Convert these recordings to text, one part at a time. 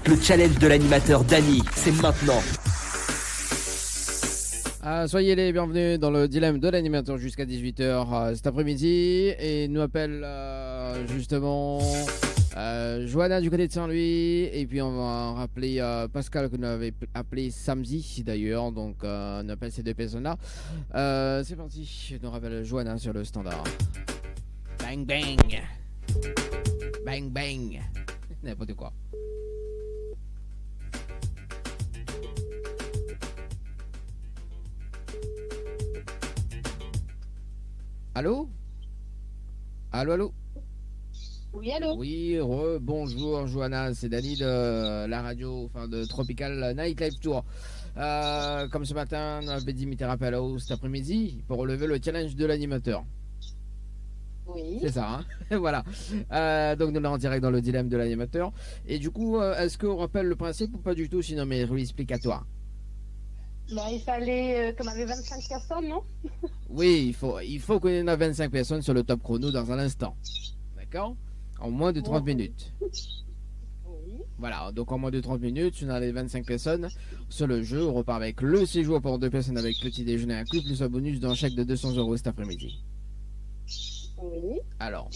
Le challenge de l'animateur Dany, c'est maintenant. Soyez les bienvenus dans le dilemme de l'animateur jusqu'à 18h cet après-midi. Et nous appelle justement Johanna du côté de Saint-Louis. Et puis on va rappeler Pascal que nous avait appelé samedi d'ailleurs. Donc on appelle ces deux personnes-là. C'est parti, nous rappelle Johanna sur le standard. Bang bang. Bang bang. N'importe quoi. Allô? Allô? Oui, allô? Oui, bonjour Johanna, c'est Dany de la radio, enfin de Tropical Nightlife Tour. Comme ce matin, on avait dit Mitterrapello cet après-midi pour relever le challenge de l'animateur. Oui. C'est ça, hein. Voilà. Donc nous sommes en direct dans le dilemme de l'animateur. Et du coup, est-ce qu'on rappelle le principe ou pas du tout? Sinon, mais explique à toi. Bah, il fallait qu'on avait 25 personnes, non? Oui, il faut qu'on ait 25 personnes sur le top chrono dans un instant. D'accord? En moins de 30 minutes. Oui. Voilà, donc en moins de 30 minutes, on a les 25 personnes sur le jeu. On repart avec le séjour pour 2 personnes avec petit déjeuner inclus, plus un bonus d'un chèque de 200 € cet après-midi. Oui. Alors,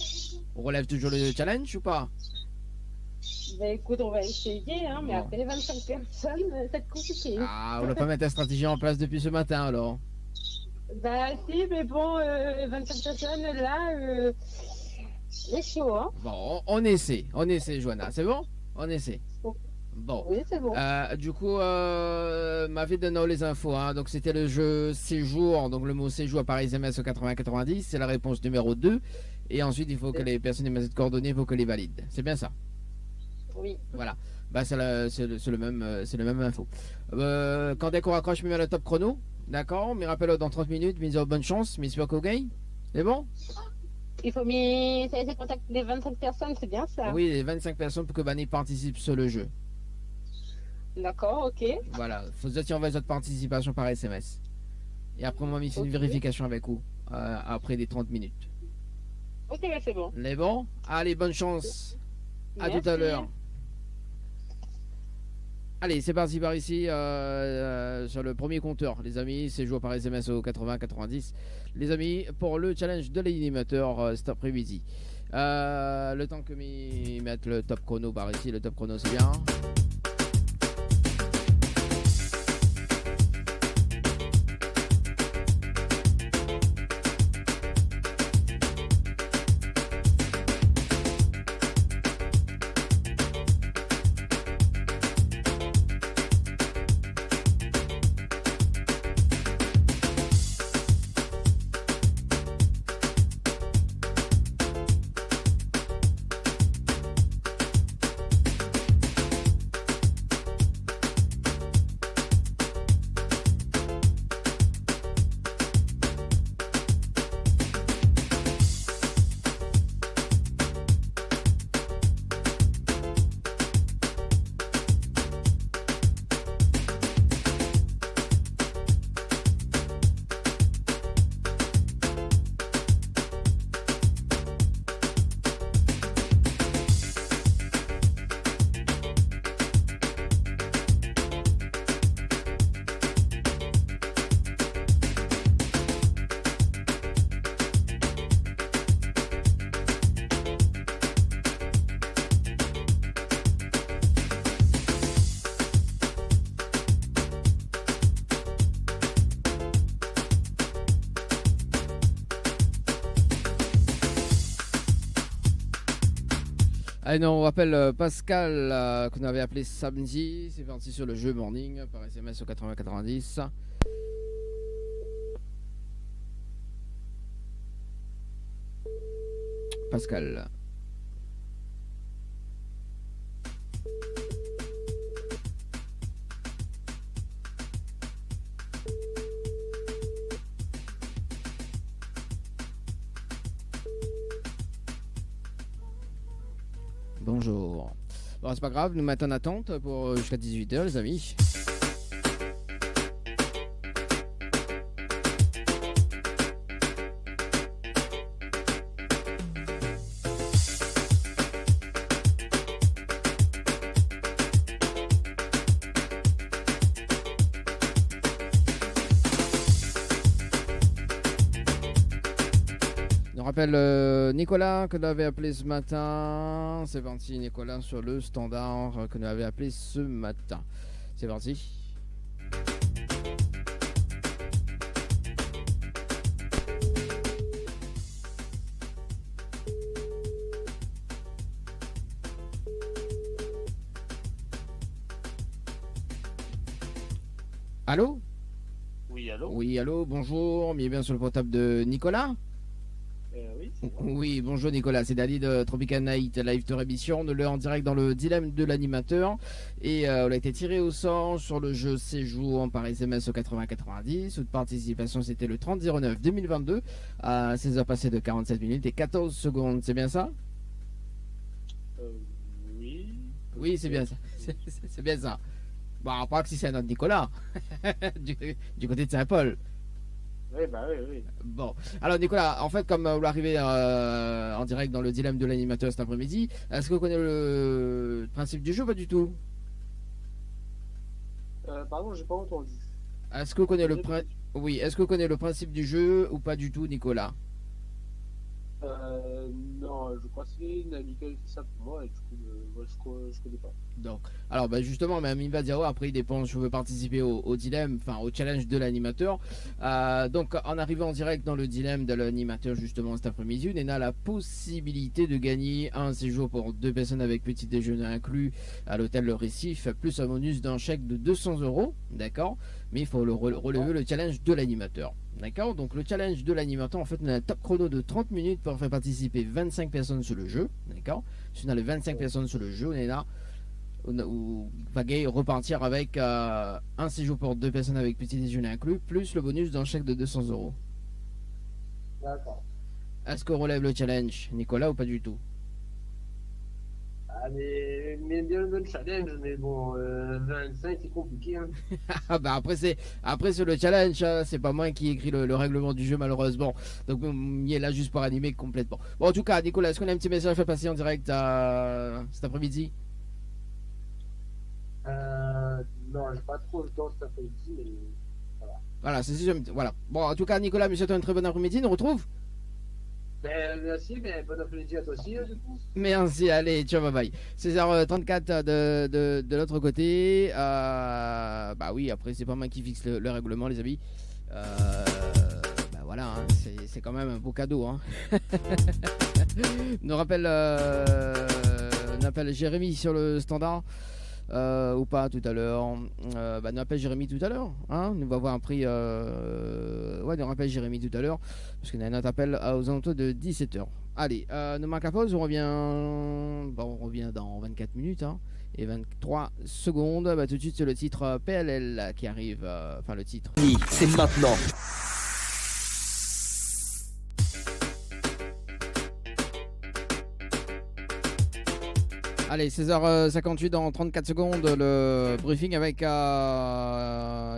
on relève toujours le challenge ou pas? Bah, écoute, on va essayer, hein, mais Bon. après les 25 personnes, ça va être compliqué. Ah, on n'a pas mis ta stratégie en place depuis ce matin alors. Bah, si, mais bon, 25 personnes, là, c'est chaud, hein? Bon, on essaie, Johanna, c'est bon? On essaie. Bon. Oui, c'est bon. Du coup, m'avait donné les infos, hein. Donc c'était le jeu séjour, donc le mot séjour par SMS au 80-90, c'est la réponse numéro 2. Et ensuite, il faut que les personnes aient cette coordonnée, il faut que les valident. C'est bien ça? Oui. Voilà. Bah, c'est le même info. Quand dès qu'on raccroche, je mets le top chrono. D'accord? Mais rappelle dans 30 minutes, mise bonne chance, mais sûr qu'au gagne. C'est bon? Il faut essayer de contacter les 25 personnes, c'est bien ça? Oui, les 25 personnes pour que Bani participe sur le jeu. D'accord, ok. Voilà. Faut que tu envoies votre participation par SMS. Et après, on va mettre une vérification avec vous après les 30 minutes. Ok, bah, c'est bon. Les bons? Allez, bonne chance. À Merci. tout à l'heure. Allez, c'est parti par ici sur le premier compteur. Les amis, c'est joué par SMS au 80-90. Les amis, pour le challenge de l'animateur cet après-midi. Le temps que m'y mettent le top chrono par ici. Le top chrono, c'est bien. Allez, non, on rappelle Pascal qu'on avait appelé samedi. C'est parti sur le jeu morning par SMS au 80-90. Pascal. Bonjour. Bon, c'est pas grave, nous mettons en attente pour jusqu'à 18h, les amis. rappelle Nicolas que nous avait appelé ce matin. C'est parti, Nicolas, sur le standard que nous avait appelé ce matin. C'est parti. Allô? Oui, allô? Oui, allô, bonjour, bienvenue sur le portable de Nicolas. Oui, c'est moi. Oui, bonjour Nicolas, c'est Dali de Tropical Night Live Tour émission. On est en direct dans le dilemme de l'animateur. Et on a été tiré au sort sur le jeu Séjour par SMS au 80-90. Toute participation, c'était le 30-09-2022 à 16h passées de 47 minutes et 14 secondes. C'est bien ça? Oui. Oui, c'est bien ça. C'est bien ça. Bon, à part que si c'est un autre Nicolas, du côté de Saint-Paul. Oui, bah oui, oui. Bon, alors Nicolas, en fait, comme vous l'arrivez en direct dans le dilemme de l'animateur cet après-midi, est-ce que vous connaissez le principe du jeu ou pas du tout? Pardon, j'ai pas entendu. Est-ce que vous connaissez Oui, est-ce que vous connaissez le principe du jeu ou pas du tout, Nicolas? Non, je crois que c'est une amie qui a fait ça pour moi et du coup, moi, je connais pas. Donc, alors justement, même il va dire après il dépend si je veux participer au dilemme, enfin au challenge de l'animateur. Donc en arrivant en direct dans le dilemme de l'animateur justement cet après-midi, on a la possibilité de gagner un séjour pour 2 personnes avec petit déjeuner inclus à l'hôtel Le Récif, plus un bonus d'un chèque de 200 €, d'accord? Mais il faut relever le challenge de l'animateur. D'accord, donc le challenge de l'animateur, en fait, on a un top chrono de 30 minutes pour faire participer 25 personnes sur le jeu. D'accord, si on a les 25 personnes sur le jeu, on est là, on va repartir avec un séjour pour 2 personnes avec petit déjeuner inclus, plus le bonus d'un chèque de 200 €. D'accord. Est-ce qu'on relève le challenge, Nicolas, ou pas du tout? Ah, mais bien le challenge, mais bon, 25 c'est compliqué. Hein. Ah bah après c'est le challenge, hein, c'est pas moi qui écris le règlement du jeu malheureusement. Donc il est là juste pour animer complètement. Bon en tout cas Nicolas, est-ce qu'on a un petit message à faire passer en direct cet après-midi? Non, j'ai pas trop le temps cet après-midi, mais voilà. Voilà, c'est sûr. Voilà. Bon en tout cas Nicolas, monsieur, un très bon après-midi, on retrouve. Ben merci, ben bon après-midi à toi aussi, du coup. Merci, allez, ciao, bye bye. 16h34 de l'autre côté. Bah oui, après, c'est pas moi qui fixe le règlement, les amis. Bah voilà, hein, c'est quand même un beau cadeau. Hein. Nous rappelle Jérémy sur le standard. Ou pas tout à l'heure. Bah, nous appelle Jérémy tout à l'heure. Hein, nous va avoir un prix. Ouais, nous rappelle Jérémy tout à l'heure. Parce qu'on a un autre appel aux alentours de 17h. Allez, nous marque à pause. On revient. Bon, on revient dans 24 minutes. Hein, et 23 secondes. Bah, tout de suite, c'est le titre PLL qui arrive. Enfin, le titre. C'est maintenant. Allez, 16h58 dans 34 secondes, le briefing avec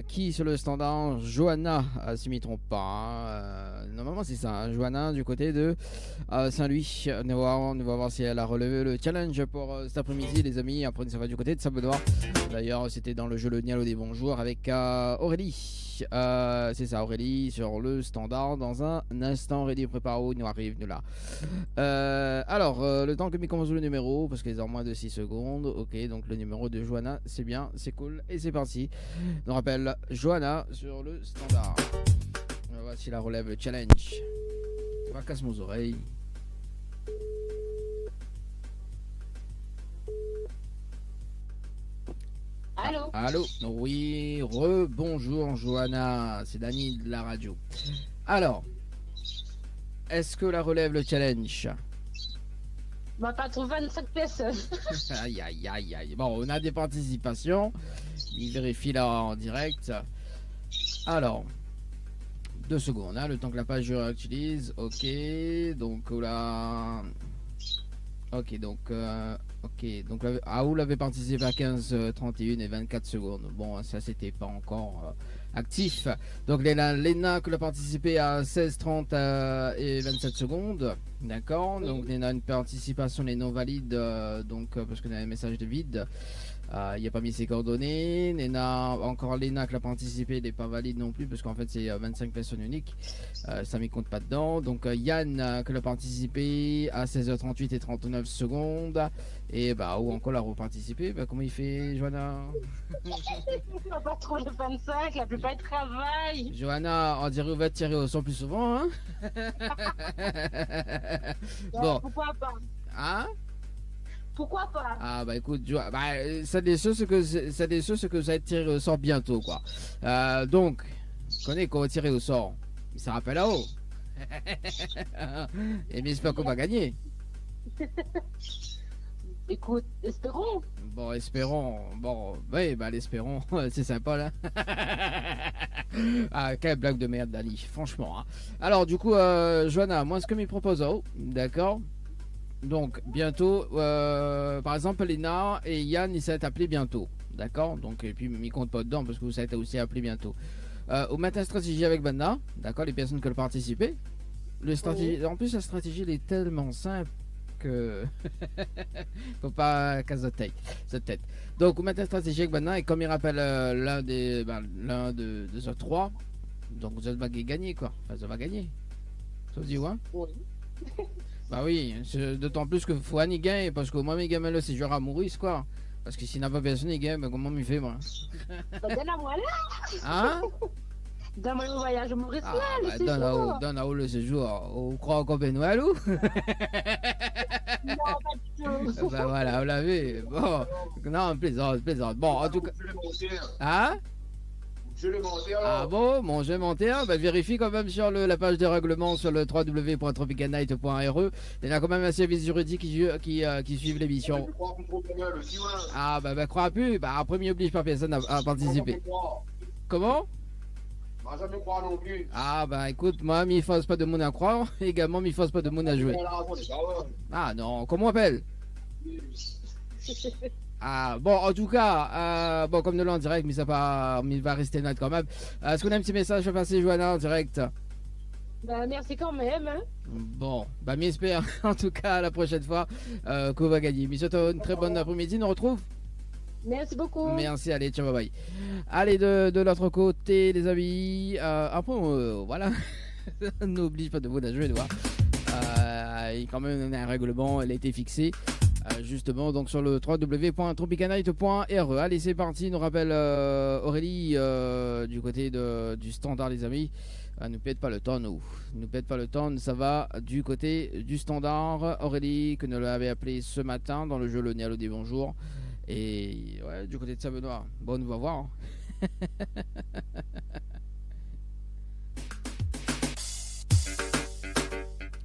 qui sur le standard? Johanna, si je ne m'y trompe pas. Hein. Normalement, c'est ça, hein, Johanna du côté de Saint-Louis. On va voir si elle a relevé le challenge pour cet après-midi, les amis. Après, ça va du côté de Saint-Benoît. D'ailleurs, c'était dans le jeu Le Nialo des Bonjours avec Aurélie. C'est ça, Aurélie sur le standard. Dans un instant, Aurélie prépare-où nous arrive, nous là. Alors, le temps que m'y commence le numéro, parce qu'il est en moins de 6 secondes. Ok, donc le numéro de Johanna, c'est bien, c'est cool, et c'est parti. On rappelle Johanna sur le standard. On va voir si la relève le challenge. Ça va casser mes oreilles. Allô? Allô? Oui, rebonjour Johanna, c'est Dani de la radio. Alors, est-ce que la relève le challenge? On va pas trouver 25 personnes. Aïe aïe aïe aïe. Bon, on a des participations. Il vérifie là en direct. Alors, 2 secondes, hein, le temps que la page utilise. Ok, donc là. Ok, donc Aoul avait participé à 15, 31 et 24 secondes. Bon, ça c'était pas encore actif. Donc Léna qui a participé à 16, 30 et 27 secondes. D'accord. Donc Léna une participation les non valides. Parce qu'on a un message de vide. Il n'a pas mis ses coordonnées. Encore Léna qui a participé, il n'est pas valide non plus parce qu'en fait c'est 25 personnes uniques. Ça ne m'y compte pas dedans. Donc Yann qui a participé à 16h38 et 39 secondes. Et où encore la reparticipé. Comment il fait, Johanna? Il va pas trop le 25, la plupart ils travaillent. Johanna, on dirait qu'on va te tirer au sort plus souvent, hein? Bon. Pourquoi pas? Hein? Pourquoi pas? Ah écoute, ça des choses que vous allez tirer au sort bientôt, quoi. Donc, connais qu'on va tirer au sort. Il se rappelle là-haut. Et bien, j'espère qu'on va gagner. Écoute, espérons. Bon, espérons. Bon, oui, l'espérons. C'est sympa, là. Quelle blague de merde, Dali. Franchement. Hein. Alors, du coup, Johanna, moi, ce que m'y propose, d'accord. Donc, bientôt, par exemple, Léna et Yann, ils s'est appelés bientôt. D'accord. Donc, et puis, m'y compte pas dedans parce que vous avez aussi appelé bientôt. Au matin, stratégie avec Banda. D'accord, les personnes qui ont participé. En plus, la stratégie, elle est tellement simple que faut pas casser sa tête. Donc, au matin stratégique maintenant, et comme il rappelle l'un de ce trois, donc vous allez gagner quoi. Enfin, ça va gagner. Ça vous dit ouais? Oui. Bah oui, d'autant plus que faut un gagne parce que moi mes gamins là c'est genre à Maurice quoi. Parce que s'il n'a pas personne il gagne, comment il fait moi? Donne-moi là. Hein? Donne-moi le voyage au Maurice là, le séjour. Donne à où le séjour? On croit encore Père Noël ou? Non, pas du tout. Voilà, vous l'avez. Bon, non, plaisante. Bon, en tout cas. Hein? Je le monter alors. Ah bon, mon jeu monté, vérifie quand même sur la page de règlement sur le www.tropicanight.re. Il y a quand même un service juridique qui suivent l'émission. Ah crois plus, après m'y oblige pas personne à participer. Comment? Jamais croire non plus. Ah écoute, moi m'y force pas de monde à croire, également m'y force pas de monde à jouer. Ah non, comment on appelle? Ah bon, en tout cas, comme de l'an en direct, mais ça va rester net quand même. Est-ce qu'on a un petit message à passer, Johanna, en direct? Merci quand même. Hein. Bon, m'espère en tout cas la prochaine fois qu'on va gagner. Mais surtout une très bonne après-midi, nous retrouve. Merci beaucoup. Merci, allez, ciao, bye bye. Allez, de l'autre côté, les amis. Après, voilà, n'oublie pas de vous la jouer, il y a quand même un règlement, elle a été fixée. Justement, donc sur le www.tropicanight.re. Allez, c'est parti. Nous rappelle Aurélie du côté du standard, les amis. Nous pète pas le temps, nous pète pas le temps. Ça va du côté du standard. Aurélie, que nous l'avons appelé ce matin dans le jeu Le Néalo des Bonjours. Et ouais, du côté de Saint-Benoît. Bon, on va voir.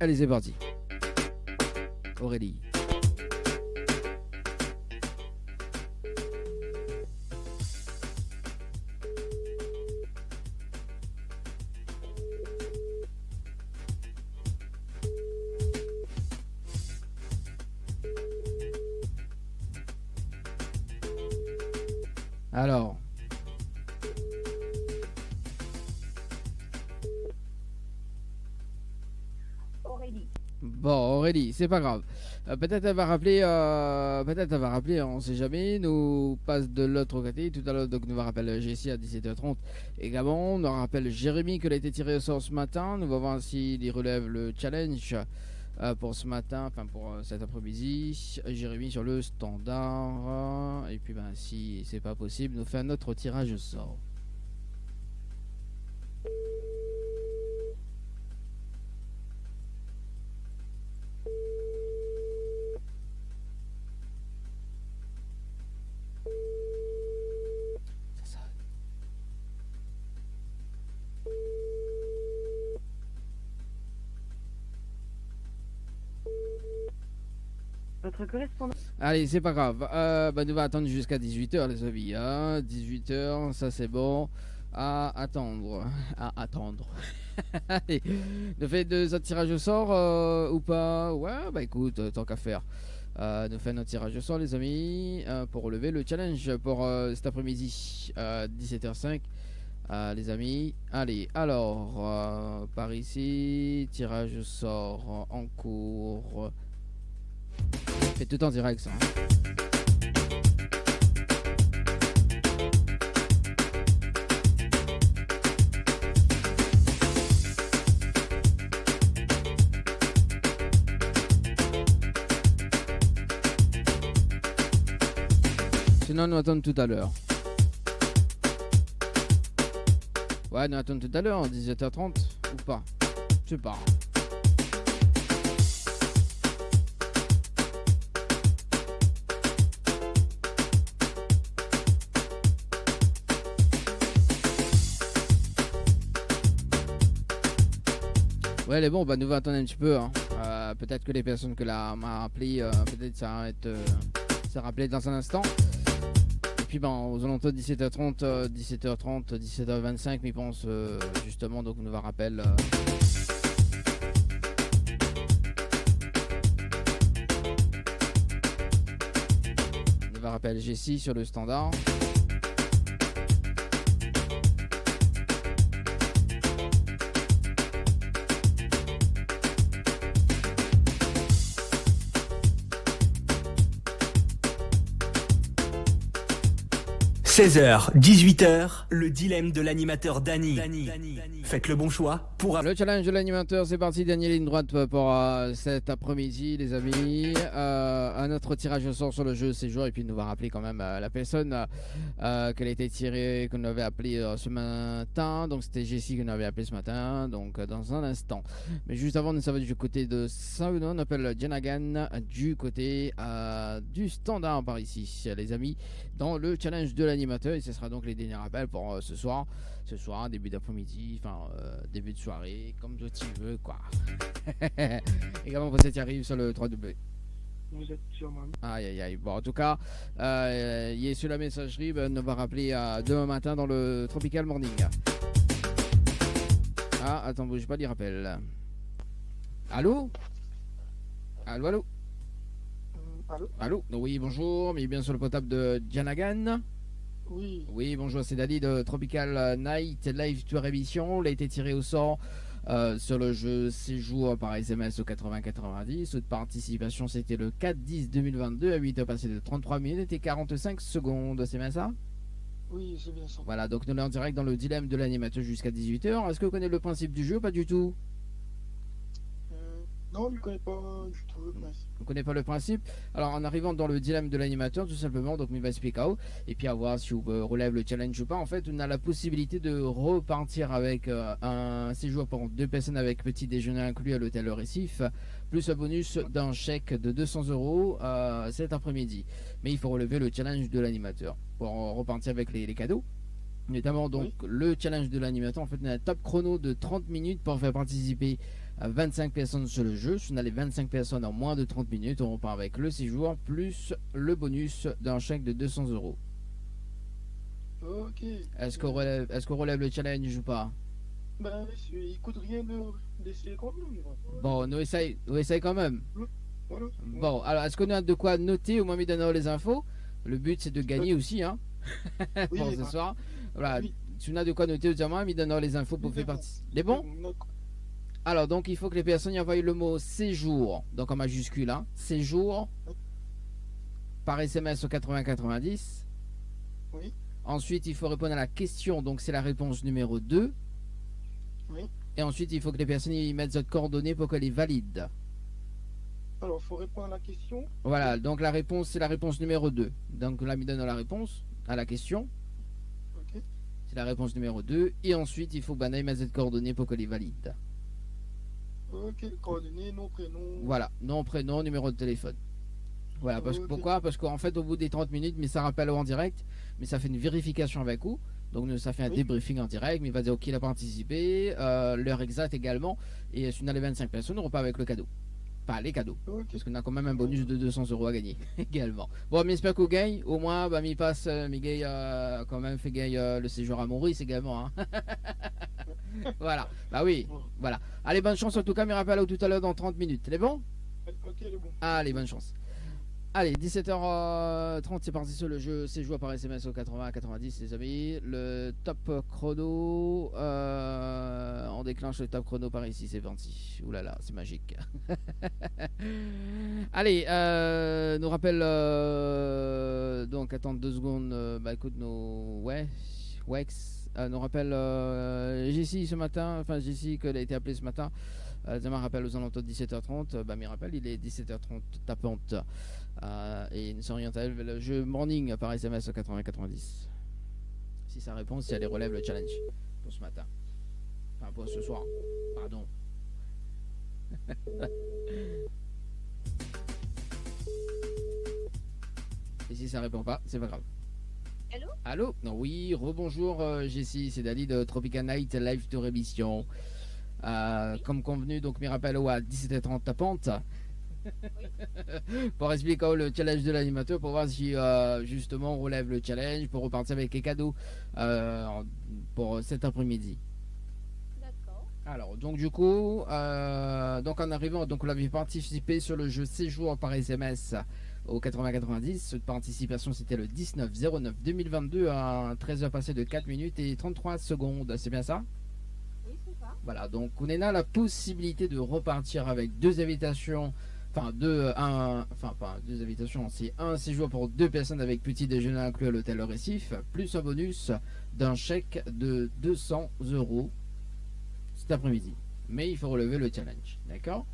Allez, c'est parti. Aurélie. Alors. Aurélie. Bon, Aurélie, c'est pas grave. Peut-être elle va rappeler, on sait jamais. Nous passe de l'autre côté. Tout à l'heure, donc nous va rappeler Jessie à 17h30. Également, on nous rappelle Jérémy qui a été tiré au sort ce matin. Nous allons voir s'il relève le challenge pour ce matin, enfin pour cet après-midi. Jérémy sur le standard. Et puis si c'est pas possible, nous fait un autre tirage au sort. Votre correspondant. Allez, c'est pas grave. Nous va attendre jusqu'à 18h, les amis. 18h, ça c'est bon. À attendre. Allez, nous fait deux autres tirages au sort ou pas? Ouais, écoute, tant qu'à faire. Nous fait notre tirage au sort, les amis, pour relever le challenge pour cet après-midi. 17h05. les amis. Allez, alors, par ici, tirage au sort en cours. Fait tout en direct, ça. Sinon, nous attendons tout à l'heure. Ouais, nous attendons tout à l'heure, 17h30 ou pas? Je sais pas. Ouais, les bons, bah, nous va attendre un petit peu. Hein. Peut-être que les personnes que là m'a appelé, peut-être ça va être ça rappelé dans un instant. Et puis, ben, aux alentours de 17h30, 17h30, 17h25, mais pense justement, donc, nous va rappel. Nous va rappel Jessie sur le standard. 16h, 18h, le dilemme de l'animateur Dany. Faites le bon choix pour... Le challenge de l'animateur, c'est parti, dernière ligne droite pour cet après-midi, les amis. Un autre tirage au sort sur le jeu séjour, et puis il nous va rappeler quand même la personne qu'elle a été tirée, qu'on avait appelé ce matin. Donc c'était Jessie qu'on avait appelé ce matin, donc dans un instant. Mais juste avant, nous sommes du côté de Saint-Benoît, on appelle Janagan du côté du standard par ici, les amis, dans le challenge de l'animateur. Et ce sera donc les derniers rappels pour ce soir, début d'après-midi, enfin début de soirée, comme tu veux, quoi. Également, vous êtes arrivé sur le 3W. Vous êtes sur ma... Aïe aïe aïe. Bon, en tout cas, il est sur la messagerie. Ben, on va rappeler demain matin dans le Tropical Morning. Ah, attends, bouge pas, il rappelle. Allô? Allô, allô? Allô? Allô? Oui, bonjour, mais bien sur le potable de Janagan. Oui. Oui, bonjour, c'est Dali de Tropical Night Live Tour Émission. Il a été tiré au sort sur le jeu séjour par SMS au 80-90. Votre participation, c'était le 4-10-2022 à 8h passé de 33 minutes et 45 secondes. C'est bien ça? Oui, c'est bien ça. Voilà, donc nous sommes en direct dans le dilemme de l'animateur jusqu'à 18h. Est-ce que vous connaissez le principe du jeu? Pas du tout. Non, je ne connais pas du tout le principe. Vous ne connaissez pas le principe? Alors, en arrivant dans le dilemme de l'animateur, tout simplement, donc, il va expliquer et puis à voir si vous relève le challenge ou pas. En fait, on a la possibilité de repartir avec un séjour pour 2 personnes avec petit déjeuner inclus à l'hôtel Le Récif, plus un bonus d'un chèque de 200 € cet après-midi. Mais il faut relever le challenge de l'animateur pour repartir avec les cadeaux. Notamment, donc, le challenge de l'animateur. En fait, on a un top chrono de 30 minutes pour faire participer 25 personnes sur le jeu. Si on a les 25 personnes en moins de 30 minutes, on repart avec le séjour plus le bonus d'un chèque de 200 €. Ok. Est-ce qu'on relève le challenge ou pas? Ben, il coûte rien d'essayer quand même. Bon, nous essaye quand même. Voilà. Bon, alors est-ce qu'on a de quoi noter au moins mis dans les infos? Le but c'est de gagner aussi, hein, Oui, pour ce soir. Voilà, oui. si on a de quoi noter au moins mis dans les infos pour faire partie. Les bons? Alors, donc, il faut que les personnes y envoient le mot séjour, donc en majuscule, hein, séjour, par SMS au 80-90. Oui. Ensuite, il faut répondre à la question, donc c'est la réponse numéro 2. Oui. Et ensuite, il faut que les personnes y mettent leurs coordonnées pour qu'elles les valident. Alors, il faut répondre à la question. Voilà, donc la réponse, c'est la réponse numéro 2. Donc là, il donne la réponse à la question. Ok. C'est la réponse numéro 2. Et ensuite, il faut que Banaï mette leurs coordonnées pour qu'elles les valide. Ok, coordonnées, nom, prénom. Voilà, nom, prénom, numéro de téléphone. Voilà, Ok. pourquoi? Parce qu'en fait, au bout des 30 minutes, mais ça rappelle en direct, mais ça fait une vérification avec vous. Donc, ça fait un débriefing en direct, mais il va dire, ok, il a participé, l'heure exacte également. Et si on a les 25 personnes, on repart avec le cadeau. Pas les cadeaux. Ok. Parce qu'on a quand même un bonus de 200 € à gagner également. Bon, mais j'espère qu'on gagne. Au moins, bah, mi passe, mi gagne, quand même, fait gagner le séjour à Maurice également. Hein. Voilà, bah oui, voilà. Allez, bonne chance en tout cas, mais rappelle tout à l'heure dans 30 minutes. C'est bon? Ok, c'est bon. Allez, bonne chance. Allez, 17h30, c'est parti sur le jeu. C'est joué par SMS au 80 à 90, les amis. Le top chrono. On déclenche le top chrono par ici, c'est parti. Ouh là là, c'est magique. Allez, nous rappelle. Donc, attends 2 secondes. Bah écoute, Wex. Nous rappelle Jessie ce matin. Enfin, Jessie, qu'elle a été appelée ce matin. Demain rappelle aux alentours de 17h30. Bah, mes rappels, il est 17h30 tapante. Et nous s'oriente à le jeu morning par SMS au 80-90. Si ça répond, si elle relève le challenge pour ce matin. Enfin, pour ce soir. Pardon. Et si ça répond pas, c'est pas grave. Allô? Allô? Non, oui, rebonjour Jessie, c'est Dali de Tropical Night Live Tour Émission. Comme convenu, donc mes rappels à 17h30 tapante. Pour expliquer le challenge de l'animateur, pour voir si justement on relève le challenge, pour repartir avec les cadeaux pour cet après-midi. D'accord. Alors donc du coup, donc en arrivant, donc on avait participé sur le jeu séjour par SMS au 80-90. Cette participation c'était le 19-09-2022 à 13h passé de 4 minutes et 33 secondes, c'est bien ça? Oui, c'est ça. Voilà, donc on a la possibilité de repartir avec 2 invitations. Enfin, deux invitations, c'est un séjour pour 2 personnes avec petit déjeuner inclus à l'hôtel Le Récif, plus un bonus d'un chèque de 200 € cet après-midi. Mais il faut relever le challenge, d'accord?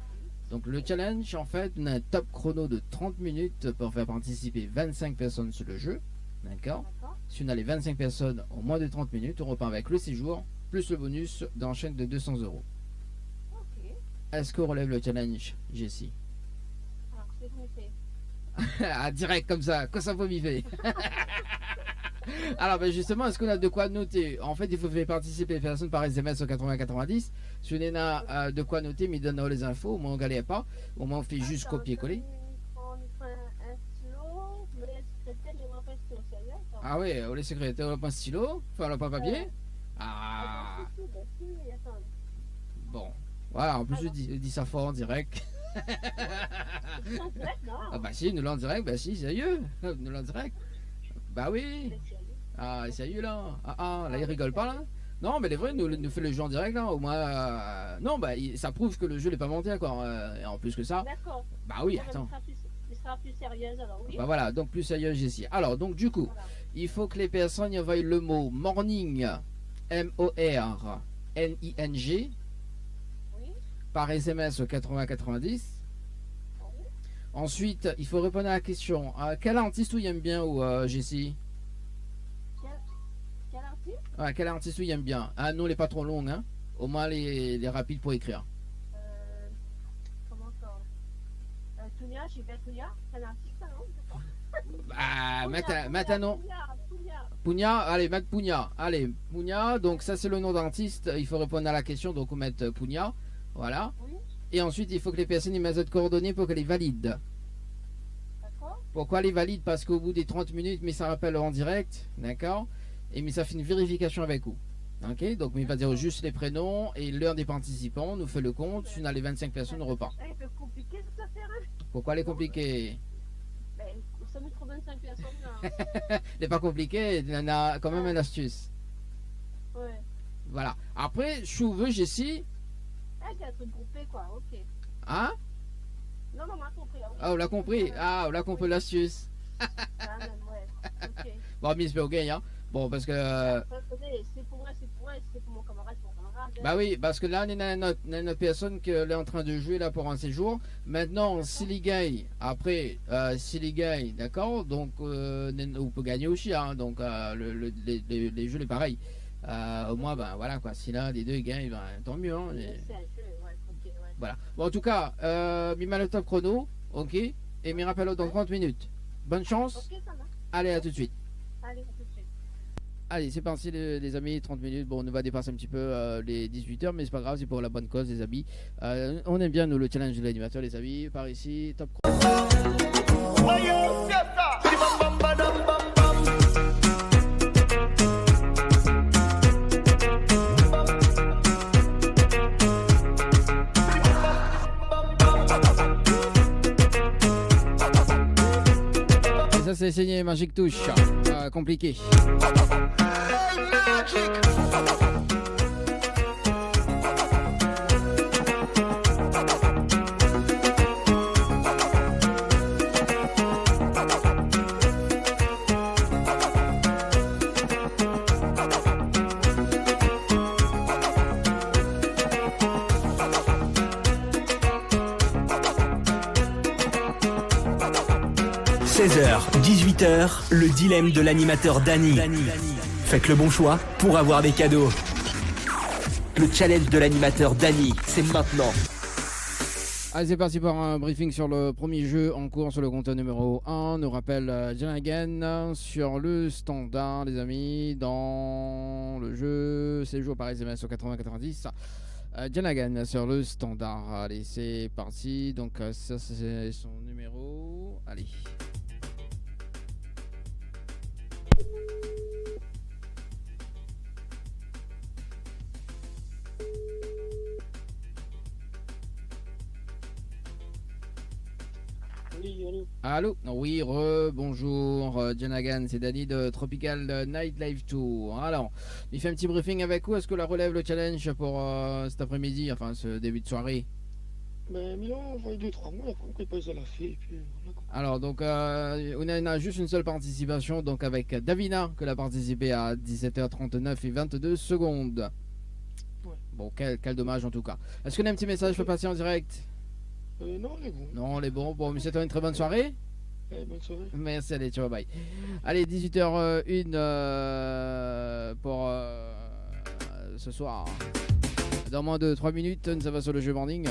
Donc le challenge, en fait, on a un top chrono de 30 minutes pour faire participer 25 personnes sur le jeu, d'accord? Si on a les 25 personnes en moins de 30 minutes, on repart avec le séjour, plus le bonus d'un chèque de 200 €. Ok. Est-ce qu'on relève le challenge, Jessie? C'est qu'on fait. Ah, direct comme ça, quand ça faut m'y faire. Alors, ben justement, est-ce qu'on a de quoi noter? En fait, il faut faire participer les personnes par SMS au 80-90. Si on a de quoi noter, mais donne les infos, au moins on ne galère pas. Au moins on fait juste copier-coller. Ah ouais, on les secrétaires, on n'a pas un stylo, enfin on n'a pas un papier. Ah. Bon, voilà, en plus je dis ça fort en direct. Ah bah si, nous l'en direct, bah si, sérieux, nous l'en direct. Bah oui. Ah, sérieux là. Là il rigole pas là. Non, mais les vrais, nous fait le jeu en direct là, au moins. Non, bah ça prouve que le jeu n'est pas monté encore. Et en plus que ça. D'accord. Bah oui, attends. Il sera plus sérieuse alors, oui. Bah voilà, donc plus sérieuse ici. Alors, donc du coup, voilà. Il faut que les personnes y envoient le mot morning, M-O-R-N-I-N-G. Par SMS au 80-90. Ensuite, il faut répondre à la question quel artiste vous aime bien ou Jessie? Quel artiste? Quel artiste vous aime bien? Ah non, les pas trop longues, hein. Au moins les rapides pour écrire. Comment ça? Tounia, j'ai bien Tounia. C'est un artiste, non? Maintenant. Pounia, allez, mettre Pounia. Allez, Pounia, donc ça c'est le nom d'artiste. Il faut répondre à la question, donc on met Pounia. Voilà. Oui. Et ensuite, il faut que les personnes y mettent d'autres coordonnées pour qu'elles les valident. D'accord. Pourquoi les valident? Parce qu'au bout des 30 minutes, mais ça rappelle en direct, d'accord? Et mais ça fait une vérification avec vous. Ok? Donc, il va dire juste les prénoms et l'heure des participants. On nous fait le compte. Si on a les 25 personnes, on repart. C'est compliqué cette affaire. Pourquoi les compliqué? Ça me trouve 25 personnes là. C'est pas compliqué, il en a quand même une astuce. Ouais. Voilà. Après, je veux, Jessie. C'est un truc groupé quoi, ok. Hein? Non, on a compris. Oui. Ah, on l'a compris. Ah, on l'a compris l'astuce. Même, ouais. Ok. Bon, mais c'est ok, hein. Bon, parce que. C'est pour moi, c'est pour mon camarade, Bah oui, parce que là, on a une personne qui est en train de jouer là pour un séjour. Maintenant, Silly Guy, après Silly Guy, d'accord? Donc, on peut gagner aussi, hein. Donc, les jeux, les pareils. Au moins, ben voilà quoi. Si l'un des deux gagne, ben, tant mieux. Hein, voilà. Bon, en tout cas, mis le top chrono, ok? Et me rappelle dans 30 minutes. Bonne chance. Okay, allez, à tout de suite. Allez, à tout de suite. Allez, c'est parti les amis, 30 minutes. Bon, on va dépasser un petit peu les 18h, mais c'est pas grave, c'est pour la bonne cause, les amis. On aime bien, nous, le challenge de l'animateur, les amis. Par ici, top chrono. signé Magic Touch. Compliqué. 16h, 18h, le dilemme de l'animateur Dany. Faites le bon choix pour avoir des cadeaux. Le challenge de l'animateur Dany, c'est maintenant. Allez, c'est parti pour un briefing sur le premier jeu en cours sur le compte numéro 1. Nous rappelle Janagan sur le standard, les amis, dans le jeu. C'est le jeu par SMS au 80-90. Janagan sur le standard. Allez, c'est parti. Donc, ça, c'est son numéro. Allez. Oui, allô. Allô? Oui, bonjour, Janagan, c'est Dany de Tropical Night Live Tour. Alors, il fait un petit briefing avec vous. Est-ce que la relève le challenge pour cet après-midi, enfin ce début de soirée? Ben, Milan a envoyé 2-3 mois, après pas ça l'a fait, et puis on a compris. Alors, donc, on a juste une seule participation, donc avec Davina, que a participé à 17h39 et 22 secondes. Ouais. Bon, quel dommage en tout cas. Est-ce qu'on a un petit message pour passer en direct? Non, on est bon. Non, on est bon. Bon, mais c'était une très bonne soirée. Bonne soirée. Merci, allez, ciao, bye. Allez, 18h01 pour ce soir. Dans moins de 3 minutes, ça va sur le jeu morning.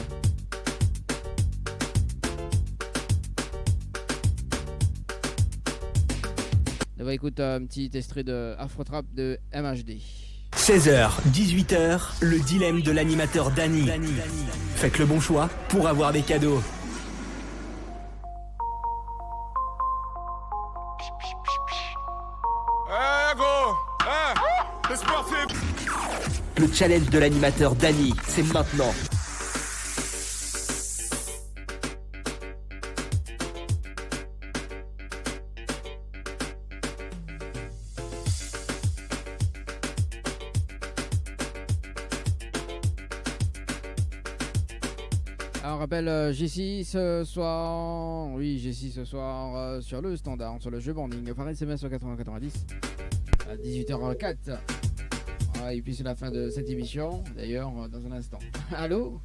On va écouter un petit extrait de Afro Trap de MHD. 16h, 18h, le dilemme de l'animateur Dany. Faites le bon choix pour avoir des cadeaux. Le challenge de l'animateur Dany, c'est maintenant. On rappelle Jessie ce soir, oui Jessie ce soir sur le standard, sur le jeu morning, par SMS au 80-90 à 18h04. Et puis c'est la fin de cette émission, d'ailleurs dans un instant. Allô?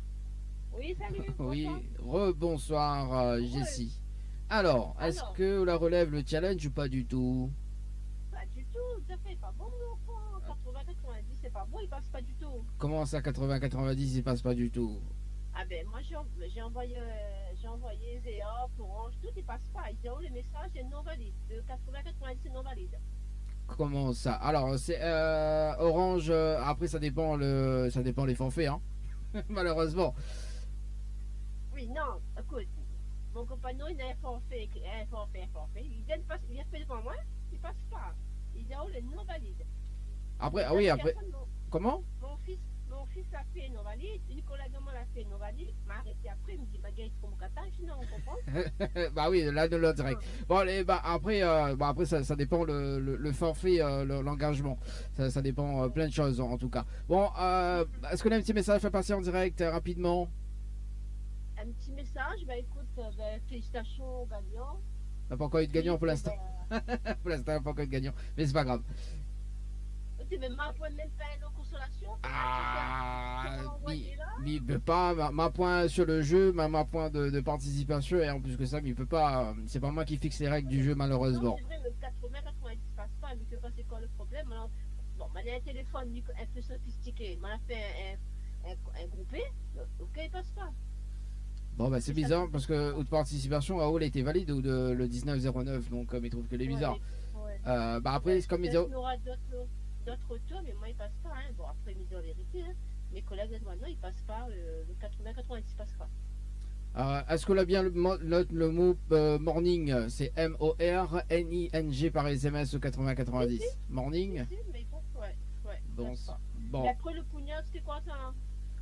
Oui, salut. Oui, rebonsoir Jessie. Alors, est-ce que la relève le challenge ou pas du tout? Pas du tout, ça fait pas bon, mon enfant. 80-90, c'est pas bon, il passe pas du tout. Comment ça 80-90 il passe pas du tout? Ah ben moi j'ai envoyé Zéa, Orange, tout il passe pas. Ils ont le message est non valide. De 80-90 c'est non valide. Comment ça? Alors c'est Orange, après ça dépend les forfaits hein. Malheureusement. Oui, non, écoute, mon compagnon il a un forfait. Il vient de faire devant moi, il passe pas. Ils ont le non valide. Après, ah oui, après. Comment? Mon fils a fait non valide, Nicolas Gamon l'a fait non valide, m'a arrêté après, il me dit, bah, gars, il faut mon catin, je dis non, on comprend. Bah oui, là de l'autre direct. Bon, après ça dépend le forfait, l'engagement. Ça dépend plein de choses en tout cas. Bon, est-ce qu'on a un petit message à passer en direct rapidement? Un petit message, bah écoute, félicitations aux gagnants. On n'a pas encore eu de gagnant pour l'instant. Pour l'instant, on n'a pas encore eu de gagnant, mais c'est pas grave. Mais ma point même pas une consolation. Il peut pas, ma point sur le jeu, ma point de participation, et en plus que ça, il peut pas, c'est pas moi qui fixe les règles du jeu malheureusement. Non, c'est vrai, le 80-90 passe pas, mais que c'est quoi le problème? Alors, bon, on a un téléphone un peu sophistiqué, on a fait un groupé, ok, il passe pas. Bon bah c'est bizarre parce que de participation à Hall était valide ou de le 1909, donc il trouve que les bizarre. Ouais. Bah après c'est comme il dit. Il y aura d'autres tours, mais moi il passe pas. Hein. Bon après il dit la vérité. Hein. Mes collègues de maintenant ils passent pas. Le 80-90 passe pas. Est-ce que là bien le mot morning c'est M-O-R-N-I-N-G par SMS au 80-90 morning? Mais bon, ouais. Bon, passe pas. bon. Et après le pugnard c'était quoi ça? Hein?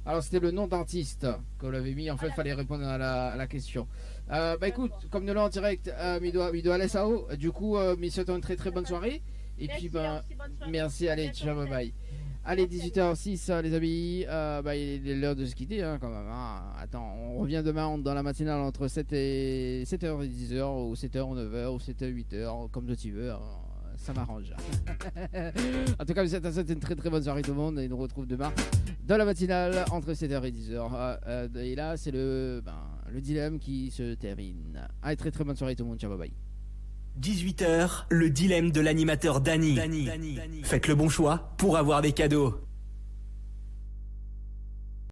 Alors c'était le nom d'artiste qu'on l'avait mis. En fait, il fallait répondre à la question. Bah écoute, comme nous l'avons en direct, mi doit aller sao. Du coup, mi souhaite une très très bonne soirée. Et Merci, puis ben, merci, bonne soirée. merci. Allez, À bientôt, ciao, bye Michel. bye. Allez, 18h06 les amis. Bah il est l'heure de se quitter hein, quand même. Hein. Attends, on revient demain dans la matinale entre 7h et 10h ou 7h ou 9h ou 7h 8h comme tu veux. Hein. Ça m'arrange. En tout cas, je vous souhaite une très très bonne soirée tout le monde et nous retrouve demain dans la matinale entre 7h et 10h. Et là, c'est le dilemme qui se termine. Allez, très très bonne soirée tout le monde. Ciao, bye bye. 18h, le dilemme de l'animateur Dany. Faites le bon choix pour avoir des cadeaux.